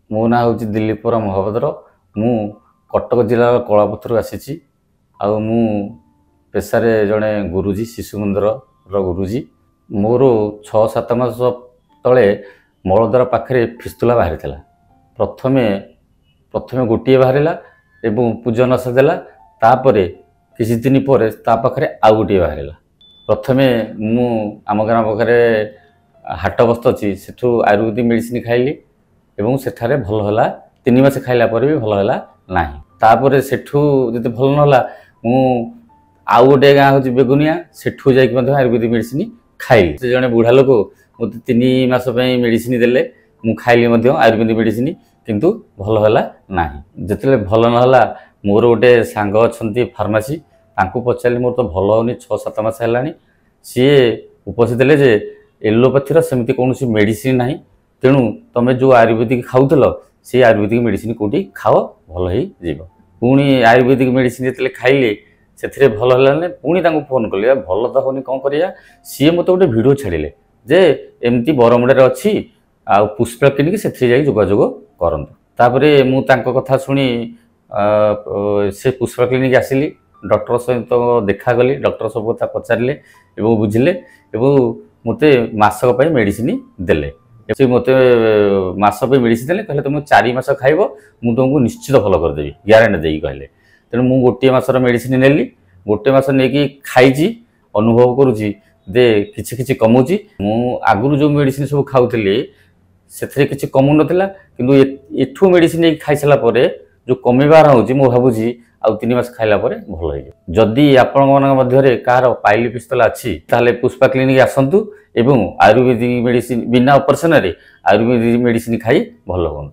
मो ना हूँ दिलीपर महाभद्र। मु कटक जिलार कलापथर आसी मु पेशा जड़े गुरुजी शिशु मंदिर गुरुजी। मोर 6-7 मास तले मलद्वार पाखे फिस्तुला बाहरी प्रथमे प्रथमे गोटे बाहर पूजन सादेला तापर किसी दिन पर पाखे आउ गोटे बाहर। प्रथमे मु आम ग्राम पाखे हाट बस्त अच्छी से आयुर्वेदिक मेडिसिन खाइली एवं सेठारे भल है 3 मास खाइला पर भी भल है ना। तापर सेठू जब भल ना मु आउ गोटे गाँ हूँ बेगुनिया सेठू जाकि आयुर्वेदिक मेडिसिन खाइली। से जड़े बुढ़ा लोक मत 3 मास मेडिसिन देले मु खाइली आयुर्वेदिक मेडिसिन किंतु भल है ना। जिते भल ना मोर गोटे सांग अच्छा फार्मासी तांको पचारि मोर तो भल होनी 6-7 मास है सी उपदेश देले जे एलोपैथीर सेमती कौन मेडिसिन ना तेणु तुम जो आयुर्वेदिक खाऊल से आयुर्वेदिक मेडिसिन कौटी खाओ भल हो। पुणी आयुर्वेदिक मेडिसिन जो खाइले से भल है पुणी फोन कले भल तो होनी कौन करा सी मत गोटे भिड छाड़े जे एमती बरमुड़े अच्छी आ पुष्पा क्लिनिक से जोगाजोग करूँ। तापर मुझे कथा शुणी से पुष्पा क्लिनिक आसिली डॉक्टर सहित देखा कली। डॉक्टर सब कथा पचारे बुझिले मत मासक मेडिसिन देले। से मत मास मेडिसिन देले कहले तुम 4 मास खाइब मु तुमको निश्चित भल करदेवी ग्यारंटी देकी कहले। तेणु मु गोटे मासर मेडिसिन नेली गोटे मास नहीं खाई अनुभव करुँची दे किछि कमुची। मु आगुरी जो मेडिसिन सब खाऊली से किसी कमु नाला कि एठू मेडिसिन खाई सारापर जो कमिबार हूँ मु भावुची आउ 3 मास खाइला भल हो। जदि आपण कहार पाइली पिस्तल अच्छी ताले पुष्पा क्लिनिक आसतु एवं आयुर्वेदिक मेडिसिन बिना ऑपरेशन रे आयुर्वेदिक मेडिसिन खाई भल हूँ।